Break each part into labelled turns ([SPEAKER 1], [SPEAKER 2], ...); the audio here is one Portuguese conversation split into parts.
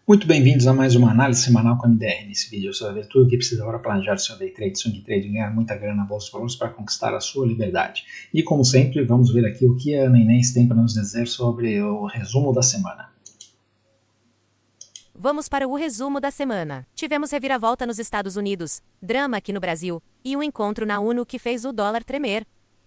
[SPEAKER 1] Muito bem-vindos a mais uma análise semanal com a MDR. Nesse vídeo você vai ver tudo o que precisa para planejar seu day trade, swing trade e ganhar muita grana na bolsa de valores para conquistar a sua liberdade. E como sempre, vamos ver aqui o que a Ana Inês tem para nos dizer sobre o resumo da semana.
[SPEAKER 2] Vamos para o resumo da semana. Tivemos reviravolta nos Estados Unidos, drama aqui no Brasil e um encontro na ONU que fez o dólar tremer.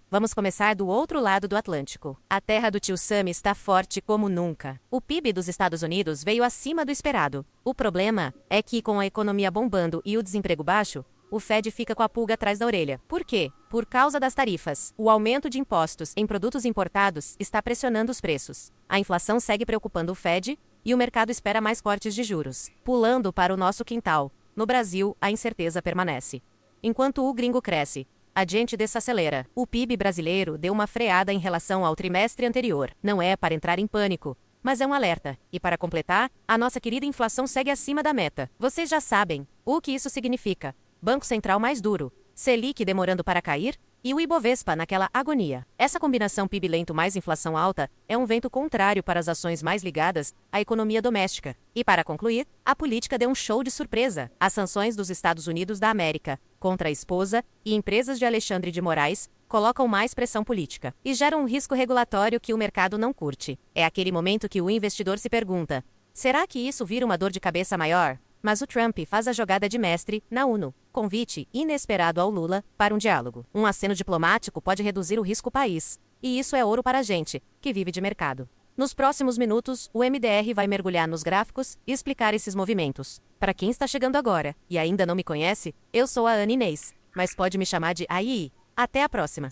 [SPEAKER 2] Vamos começar do outro lado do Atlântico. A terra do tio Sam está forte como nunca. O PIB dos Estados Unidos veio acima do esperado. O problema é que, com a economia bombando e o desemprego baixo, o Fed fica com a pulga atrás da orelha. Por quê? Por causa das tarifas. O aumento de impostos em produtos importados está pressionando os preços. A inflação segue preocupando o Fed e o mercado espera mais cortes de juros. Pulando para o nosso quintal. No Brasil, a incerteza permanece. Enquanto o gringo cresce, a gente desacelera. O PIB brasileiro deu uma freada em relação ao trimestre anterior. Não é para entrar em pânico, mas é um alerta. E para completar, a nossa querida inflação segue acima da meta. Vocês já sabem o que isso significa. Banco Central mais duro, Selic demorando para cair e o Ibovespa naquela agonia. Essa combinação PIB lento mais inflação alta é um vento contrário para as ações mais ligadas à economia doméstica. E para concluir, a política deu um show de surpresa. As sanções dos Estados Unidos da América contra a esposa e empresas de Alexandre de Moraes colocam mais pressão política e geram um risco regulatório que o mercado não curte. É aquele momento que o investidor se pergunta: será que isso vira uma dor de cabeça maior? Mas o Trump faz a jogada de mestre na ONU. Convite inesperado ao Lula para um diálogo. Um aceno diplomático pode reduzir o risco país. E isso é ouro para a gente, que vive de mercado. Nos próximos minutos, o MDR vai mergulhar nos gráficos e explicar esses movimentos. Para quem está chegando agora e ainda não me conhece, eu sou a Ana Inês, mas pode me chamar de AI. Até a próxima!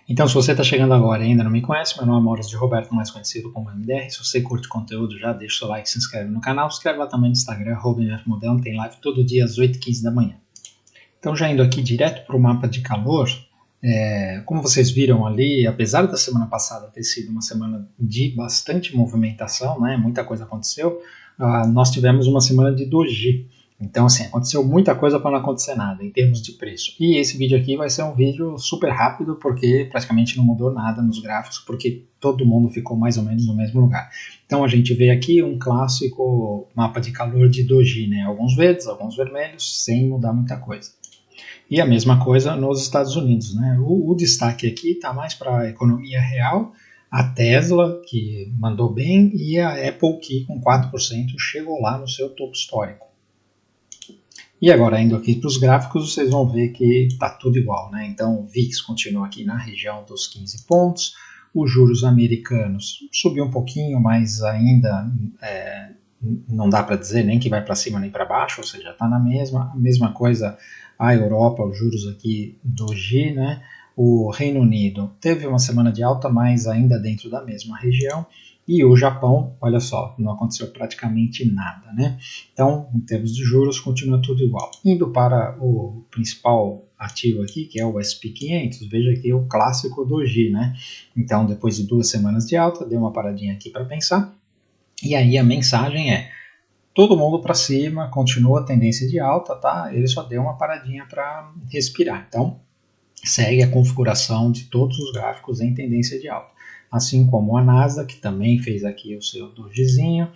[SPEAKER 1] Então, se você está chegando agora e ainda não me conhece, meu nome é Maurício de Roberto, mais conhecido como MDR. Se você curte conteúdo, já deixa o seu like, se inscreve no canal, se inscreve lá também no Instagram, @mfmodelno, tem live todo dia às 8h15 da manhã. Então, já indo aqui direto para o mapa de calor, como vocês viram ali, apesar da semana passada ter sido uma semana de bastante movimentação, né, muita coisa aconteceu, nós tivemos uma semana de doji. Então, assim, aconteceu muita coisa para não acontecer nada em termos de preço. E esse vídeo aqui vai ser um vídeo super rápido, porque praticamente não mudou nada nos gráficos, porque todo mundo ficou mais ou menos no mesmo lugar. Então, a gente vê aqui um clássico mapa de calor de doji, né? Alguns verdes, alguns vermelhos, sem mudar muita coisa. E a mesma coisa nos Estados Unidos, né? O destaque aqui está mais para a economia real, a Tesla, que mandou bem, e a Apple, que com 4% chegou lá no seu topo histórico. E agora, indo aqui para os gráficos, vocês vão ver que está tudo igual, né? Então, o VIX continua aqui na região dos 15 pontos, os juros americanos subiu um pouquinho, mas ainda não dá para dizer nem que vai para cima nem para baixo, ou seja, está na mesma coisa a Europa, os juros aqui do G, né? O Reino Unido teve uma semana de alta, mas ainda dentro da mesma região. E o Japão, olha só, não aconteceu praticamente nada, né? Então, em termos de juros, continua tudo igual. Indo para o principal ativo aqui, que é o S&P 500, veja aqui o clássico doji, né? Então, depois de 2 semanas de alta, deu uma paradinha aqui para pensar. E aí a mensagem é: todo mundo para cima, continua a tendência de alta, tá? Ele só deu uma paradinha para respirar. Então, segue a configuração de todos os gráficos em tendência de alta. Assim como a Nasdaq, que também fez aqui o seu dojizinho,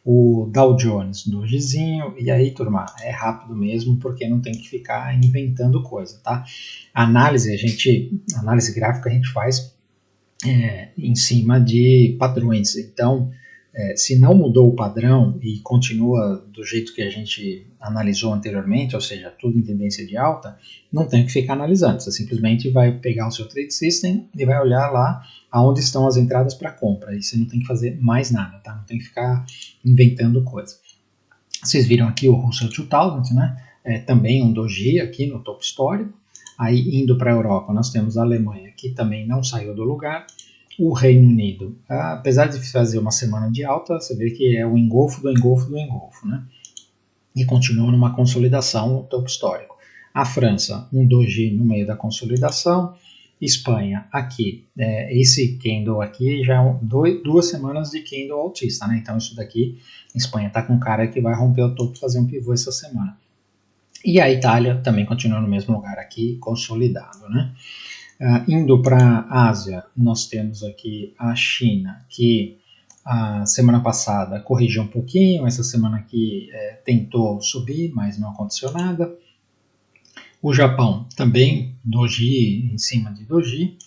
[SPEAKER 1] o Dow Jones dojizinho, e aí, turma, é rápido mesmo, porque não tem que ficar inventando coisa, tá? Análise gráfica a gente faz em cima de padrões. Então, se não mudou o padrão e continua do jeito que a gente analisou anteriormente, ou seja, tudo em tendência de alta, não tem que ficar analisando. Você simplesmente vai pegar o seu Trade System e vai olhar lá aonde estão as entradas para compra. E você não tem que fazer mais nada, tá? Não tem que ficar inventando coisa. Vocês viram aqui o Russell 2000, né? Também um doji aqui no topo histórico. Aí, indo para a Europa, nós temos a Alemanha, que também não saiu do lugar. O Reino Unido, apesar de fazer uma semana de alta, você vê que é o engolfo do engolfo do engolfo, né? E continua numa consolidação no topo histórico. A França, um doji no meio da consolidação. Espanha, aqui, esse candle aqui já é 2 semanas de candle altista, né? Então isso daqui, Espanha está com cara que vai romper o topo e fazer um pivô essa semana. E a Itália também continua no mesmo lugar aqui, consolidado, né? Indo para a Ásia, nós temos aqui a China, que A semana passada corrigiu um pouquinho, essa semana aqui tentou subir, mas não aconteceu nada. O Japão também, doji em cima de doji.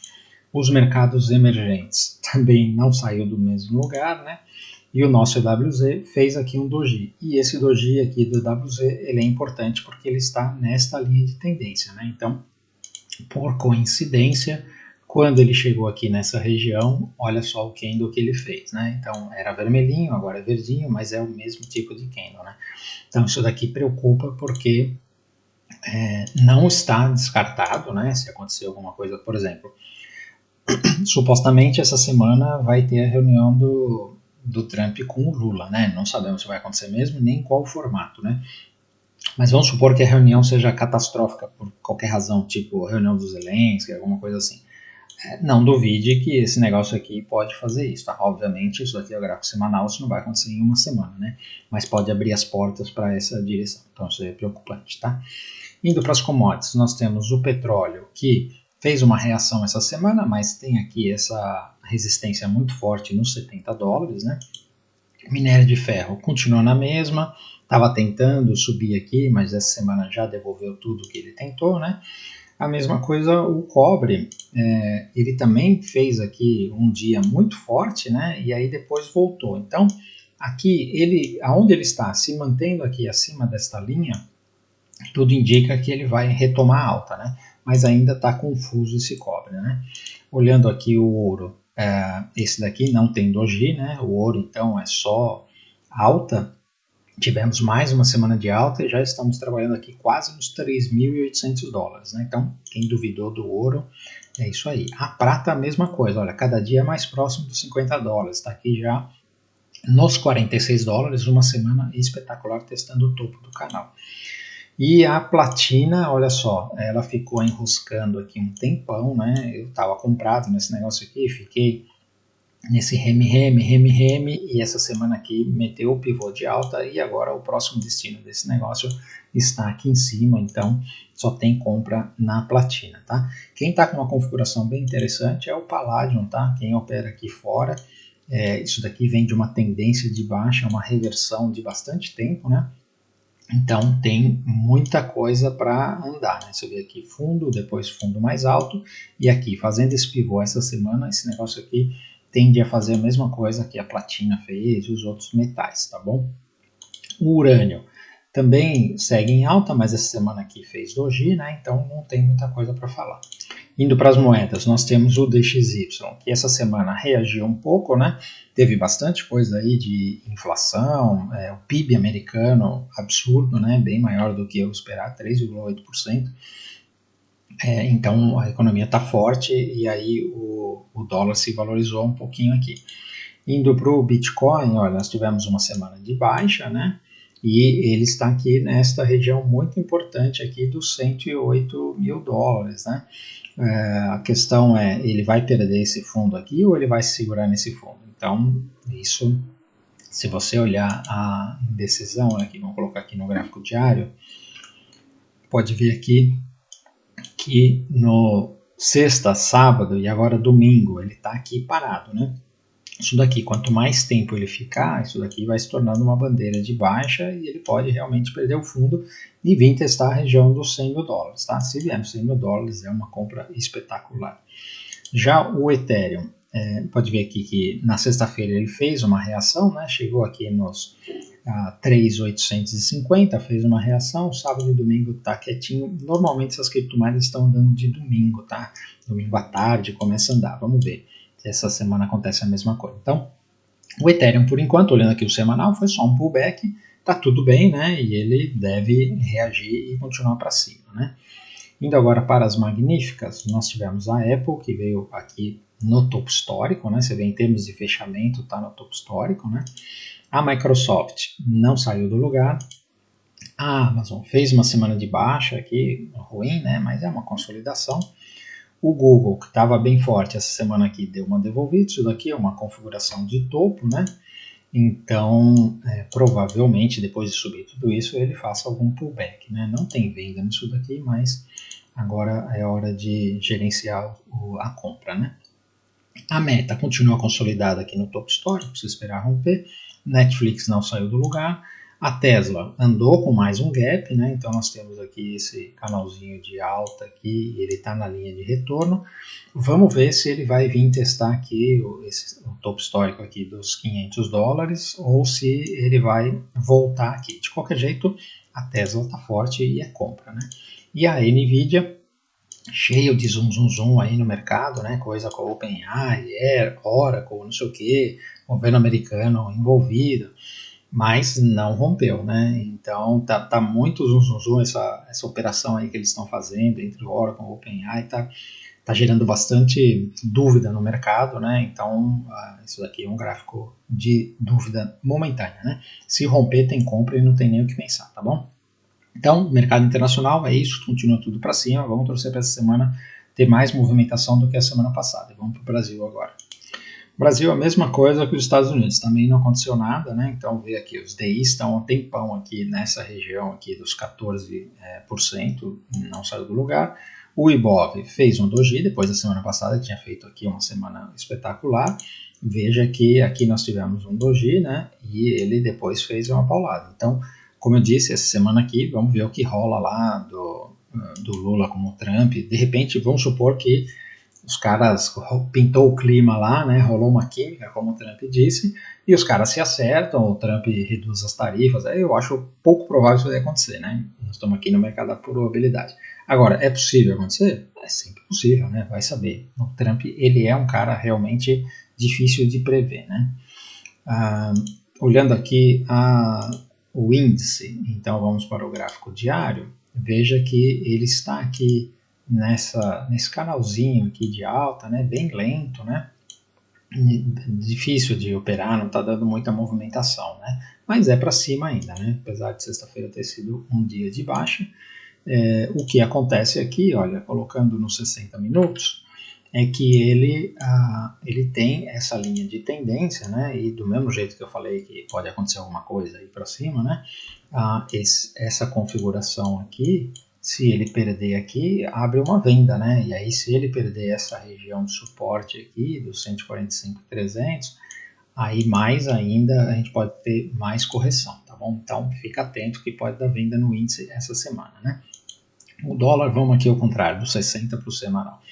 [SPEAKER 1] Os mercados emergentes também não saiu do mesmo lugar, né? E o nosso EWZ fez aqui um doji. E esse doji aqui do EWZ, ele é importante porque ele está nesta linha de tendência, né? Então, por coincidência, quando ele chegou aqui nessa região, olha só o candle que ele fez, né? Então, era vermelhinho, agora é verdinho, mas é o mesmo tipo de candle, né? Então, isso daqui preocupa porque não está descartado, né? Se acontecer alguma coisa, por exemplo, supostamente essa semana vai ter a reunião do Trump com o Lula, né? Não sabemos se vai acontecer mesmo, nem qual formato, né? Mas vamos supor que a reunião seja catastrófica por qualquer razão, tipo reunião dos Zelensky, alguma coisa assim. Não duvide que esse negócio aqui pode fazer isso, tá? Obviamente, isso aqui é o gráfico semanal, isso não vai acontecer em uma semana, né? Mas pode abrir as portas para essa direção, então isso é preocupante, tá? Indo para as commodities, nós temos o petróleo, que fez uma reação essa semana, mas tem aqui essa resistência muito forte nos $70, né? Minério de ferro continua na mesma, estava tentando subir aqui, mas essa semana já devolveu tudo que ele tentou, né? A mesma coisa o cobre, ele também fez aqui um dia muito forte, né? E aí depois voltou. Então, aqui, aonde ele está se mantendo aqui acima desta linha, tudo indica que ele vai retomar alta, né? Mas ainda está confuso esse cobre, né? Olhando aqui o ouro, esse daqui não tem doji, né? O ouro então é só alta. Tivemos mais uma semana de alta e já estamos trabalhando aqui quase nos $3.800, né? Então, quem duvidou do ouro, é isso aí. A prata, a mesma coisa, olha, cada dia é mais próximo dos $50, está aqui já nos $46, uma semana espetacular testando o topo do canal. E a platina, olha só, ela ficou enroscando aqui um tempão, né? Eu estava comprado nesse negócio aqui, fiquei nesse reme, e essa semana aqui meteu o pivô de alta e agora o próximo destino desse negócio está aqui em cima, então só tem compra na platina, tá? Quem está com uma configuração bem interessante é o Palladium, tá? Quem opera aqui fora, isso daqui vem de uma tendência de baixa, uma reversão de bastante tempo, né? Então tem muita coisa para andar, né? Você vê aqui fundo, depois fundo mais alto, e aqui fazendo esse pivô essa semana, esse negócio aqui tende a fazer a mesma coisa que a platina fez e os outros metais, tá bom? O urânio também segue em alta, mas essa semana aqui fez doji, né? Então não tem muita coisa para falar. Indo para as moedas, nós temos o DXY, que essa semana reagiu um pouco, né? Teve bastante coisa aí de inflação, o PIB americano absurdo, né? Bem maior do que eu esperar, 3,8%. Então a economia está forte e aí o dólar se valorizou um pouquinho aqui. Indo para o Bitcoin, olha, nós tivemos uma semana de baixa, né? E ele está aqui nesta região muito importante aqui dos $108 mil, né? A questão é, ele vai perder esse fundo aqui ou ele vai se segurar nesse fundo? Então, isso, se você olhar a indecisão, aqui, vamos colocar aqui no gráfico diário, pode ver aqui que no sexta, sábado e agora domingo, ele está aqui parado, né? Isso daqui, quanto mais tempo ele ficar, isso daqui vai se tornando uma bandeira de baixa e ele pode realmente perder o fundo e vir testar a região dos $100 mil, tá? Se vier nos $100 mil, é uma compra espetacular. Já o Ethereum, pode ver aqui que na sexta-feira ele fez uma reação, né? Chegou aqui nos 3.850, fez uma reação, sábado e domingo tá quietinho. Normalmente essas criptomoedas estão andando de domingo, tá? Domingo à tarde começa a andar, vamos ver. Essa semana acontece a mesma coisa. Então, o Ethereum, por enquanto, olhando aqui o semanal, foi só um pullback, tá tudo bem, né? E ele deve reagir e continuar para cima, né? Indo agora para as magníficas, nós tivemos a Apple, que veio aqui no topo histórico, né? Você vê em termos de fechamento, tá no topo histórico, né? A Microsoft não saiu do lugar. A Amazon fez uma semana de baixa aqui, ruim, né? Mas é uma consolidação. O Google, que estava bem forte essa semana aqui, deu uma devolvida. Isso daqui é uma configuração de topo, né? Então, provavelmente, depois de subir tudo isso, ele faça algum pullback, né? Não tem venda nisso daqui, mas agora é hora de gerenciar a compra, né? A Meta continua consolidada aqui no topo histórico, se esperar romper. Netflix não saiu do lugar. A Tesla andou com mais um gap, né? Então nós temos aqui esse canalzinho de alta aqui, ele está na linha de retorno. Vamos ver se ele vai vir testar aqui o topo histórico aqui dos $500 ou se ele vai voltar aqui. De qualquer jeito, a Tesla está forte e é compra, né? E a Nvidia cheio de zoom aí no mercado, né? Coisa com a OpenAI, Oracle, não sei o que, governo americano envolvido, mas não rompeu, né? Então tá muito zoom essa operação aí que eles estão fazendo entre o Oracle e o OpenAI, tá gerando bastante dúvida no mercado, né? Então isso daqui é um gráfico de dúvida momentânea, né? Se romper tem compra e não tem nem o que pensar, tá bom? Então, mercado internacional é isso, continua tudo para cima. Vamos torcer para essa semana ter mais movimentação do que a semana passada. Vamos para o Brasil agora. Brasil é a mesma coisa que os Estados Unidos, também não aconteceu nada, né? Então, vê aqui, os DIs estão há um tempão aqui nessa região aqui dos 14%, não saiu do lugar. O Ibov fez um doji depois da semana passada, tinha feito aqui uma semana espetacular. Veja que aqui nós tivemos um doji, né? E ele depois fez uma paulada. Então, como eu disse, essa semana aqui, vamos ver o que rola lá do Lula com o Trump. De repente, vamos supor que os caras pintou o clima lá, né? Rolou uma química, como o Trump disse, e os caras se acertam, o Trump reduz as tarifas. Eu acho pouco provável isso acontecer, né? Nós estamos aqui no mercado da probabilidade. Agora, é possível acontecer? É sempre possível, né? Vai saber. O Trump, ele é um cara realmente difícil de prever, né? Olhando aqui o índice, então vamos para o gráfico diário, veja que ele está aqui nesse canalzinho aqui de alta, né, bem lento, né, difícil de operar, não está dando muita movimentação, né, mas é para cima ainda, né, apesar de sexta-feira ter sido um dia de baixa. O que acontece aqui, olha, colocando nos 60 minutos, é que ele tem essa linha de tendência, né? E do mesmo jeito que eu falei que pode acontecer alguma coisa aí para cima, né? Essa configuração aqui, se ele perder aqui, abre uma venda, né? E aí se ele perder essa região de suporte aqui, dos 145,300, aí mais ainda a gente pode ter mais correção, tá bom? Então fica atento que pode dar venda no índice essa semana, né? O dólar, vamos aqui ao contrário, do 60 para o semanal.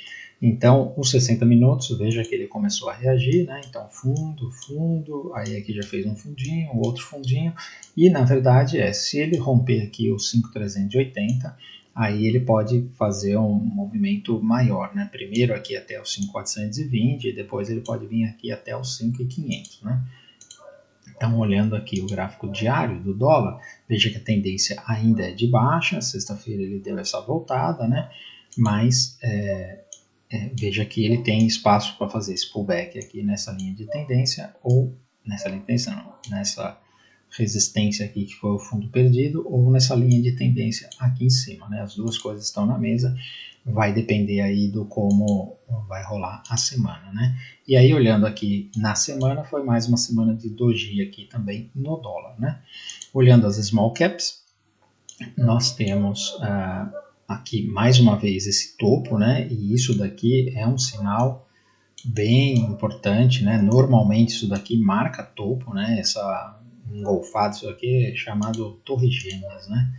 [SPEAKER 1] Então, os 60 minutos, veja que ele começou a reagir, né? Então, fundo, aí aqui já fez um fundinho, outro fundinho, e na verdade se ele romper aqui os 5.380, aí ele pode fazer um movimento maior, né? Primeiro aqui até os 5.420 e depois ele pode vir aqui até os 5.500, né? Então, olhando aqui o gráfico diário do dólar, veja que a tendência ainda é de baixa, sexta-feira ele deu essa voltada, né? Mas veja que ele tem espaço para fazer esse pullback aqui nessa linha de tendência, ou nessa linha de tendência não, nessa resistência aqui que foi o fundo perdido, ou nessa linha de tendência aqui em cima, né? As duas coisas estão na mesa, vai depender aí do como vai rolar a semana, né? E aí olhando aqui na semana, foi mais uma semana de doji aqui também no dólar, né? Olhando as small caps, nós temos aqui mais uma vez esse topo, né? E isso daqui é um sinal bem importante, né? Normalmente isso daqui marca topo, né? Essa engolfada, isso aqui é chamado torre gêmeas, né?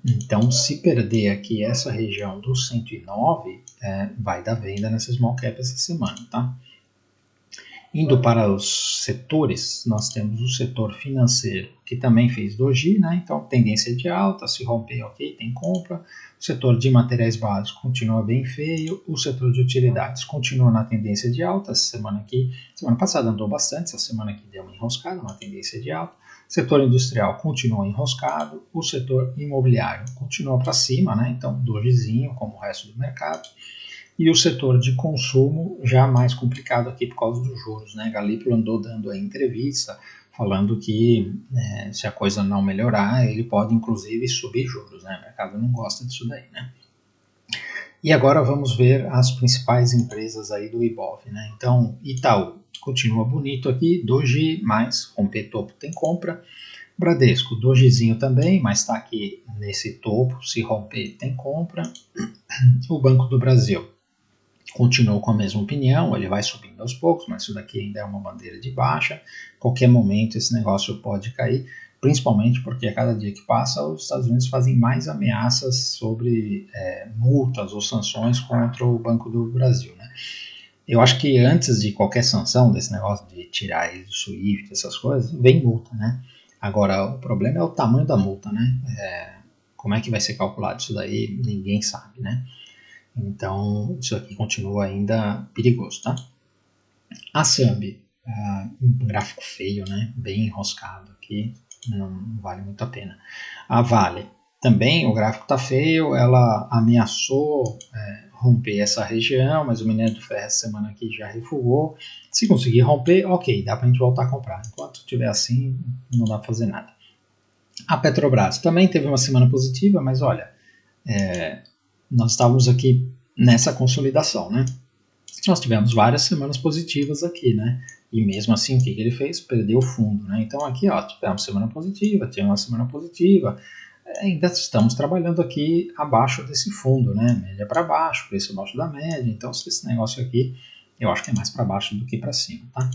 [SPEAKER 1] Então, se perder aqui essa região do 109, vai dar venda nessa small cap essa semana, tá? Indo para os setores, nós temos o setor financeiro, que também fez doji, né? Então tendência de alta, se romper, ok, tem compra. O setor de materiais básicos continua bem feio. O setor de utilidades continua na tendência de alta. Essa semana aqui, semana passada andou bastante, essa semana aqui deu uma enroscada, uma tendência de alta. O setor industrial continua enroscado. O setor imobiliário continua para cima, né? Então dojizinho, como o resto do mercado. E o setor de consumo já mais complicado aqui por causa dos juros, né? Galípolo andou dando a entrevista falando que se a coisa não melhorar, ele pode inclusive subir juros, né? O mercado não gosta disso daí, né? E agora vamos ver as principais empresas aí do Ibov, né? Então, Itaú continua bonito aqui, doji, mais romper topo tem compra. Bradesco, dojizinho também, mas está aqui nesse topo, se romper tem compra. O Banco do Brasil continuou com a mesma opinião, ele vai subindo aos poucos, mas isso daqui ainda é uma bandeira de baixa, qualquer momento esse negócio pode cair, principalmente porque a cada dia que passa os Estados Unidos fazem mais ameaças sobre multas ou sanções contra o Banco do Brasil, né? Eu acho que antes de qualquer sanção, desse negócio de tirar ele do SWIFT, essas coisas, vem multa, né? Agora, o problema é o tamanho da multa, né? Como é que vai ser calculado isso daí, ninguém sabe, né? Então, isso aqui continua ainda perigoso, tá? A Sambi, um gráfico feio, né? Bem enroscado aqui, não vale muito a pena. A Vale, também o gráfico tá feio, ela ameaçou romper essa região, mas o minério de ferro essa semana aqui já refugou. Se conseguir romper, ok, dá pra gente voltar a comprar. Enquanto estiver assim, não dá pra fazer nada. A Petrobras também teve uma semana positiva, mas olha, nós estávamos aqui nessa consolidação, né? Nós tivemos várias semanas positivas aqui, né? E mesmo assim, o que ele fez? Perdeu o fundo, né? Então aqui, ó, tivemos semana positiva, tivemos uma semana positiva, ainda estamos trabalhando aqui abaixo desse fundo, né? Média para baixo, preço abaixo da média, então esse negócio aqui, eu acho que é mais para baixo do que para cima, tá?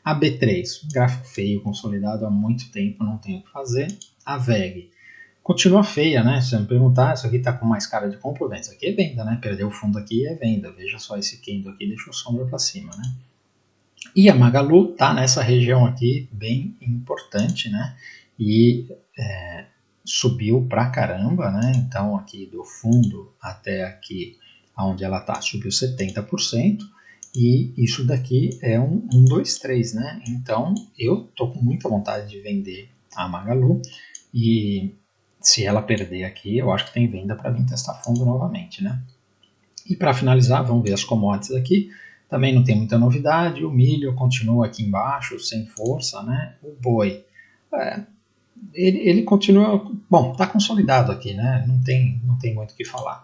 [SPEAKER 1] A B3, gráfico feio, consolidado há muito tempo, não tem o que fazer. A VEG, continua feia, né? Se você me perguntar, isso aqui tá com mais cara de compra ou venda? Isso aqui é venda, né? Perdeu o fundo aqui é venda. Veja só esse candle aqui, deixou sombra para cima, né? E a Magalu tá nessa região aqui bem importante, né? E subiu pra caramba, né? Então aqui do fundo até aqui onde ela tá, subiu 70%. E isso daqui é um 1, 2, 3, né? Então eu tô com muita vontade de vender a Magalu e se ela perder aqui, eu acho que tem venda para vir testar fundo novamente, né? E para finalizar, vamos ver as commodities aqui. Também não tem muita novidade. O milho continua aqui embaixo, sem força, né? O boi, ele continua, bom, está consolidado aqui, né? Não tem muito o que falar.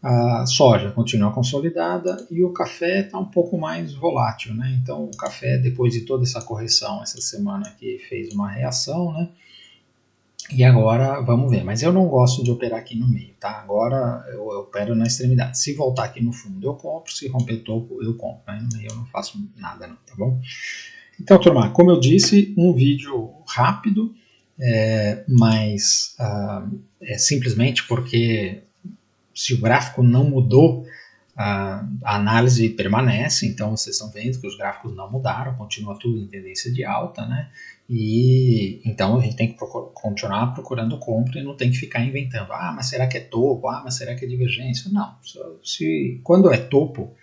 [SPEAKER 1] A soja continua consolidada e o café está um pouco mais volátil, né? Então o café, depois de toda essa correção, essa semana aqui fez uma reação, né? E agora vamos ver, mas eu não gosto de operar aqui no meio, tá? Agora eu opero na extremidade. Se voltar aqui no fundo eu compro, se romper topo eu compro, né? No meio eu não faço nada não, tá bom? Então, turma, como eu disse, um vídeo rápido, mas simplesmente porque se o gráfico não mudou, a análise permanece, então vocês estão vendo que os gráficos não mudaram, continua tudo em tendência de alta, né? E então a gente tem que continuar procurando compra e não tem que ficar inventando, mas será que é topo? Mas será que é divergência? Não, quando é topo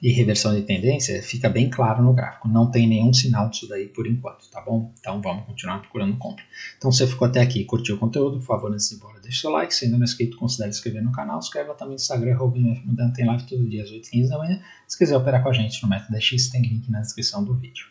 [SPEAKER 1] e reversão de tendência, fica bem claro no gráfico, não tem nenhum sinal disso daí por enquanto, tá bom? Então vamos continuar procurando compra. Então se você ficou até aqui e curtiu o conteúdo, por favor, antes de ir embora, deixa seu like, se ainda não é inscrito, considere se inscrever no canal, inscreva também no Instagram, @mfmudando, tem live todo dia às 8h15 da manhã. Se quiser operar com a gente no método X, tem link na descrição do vídeo.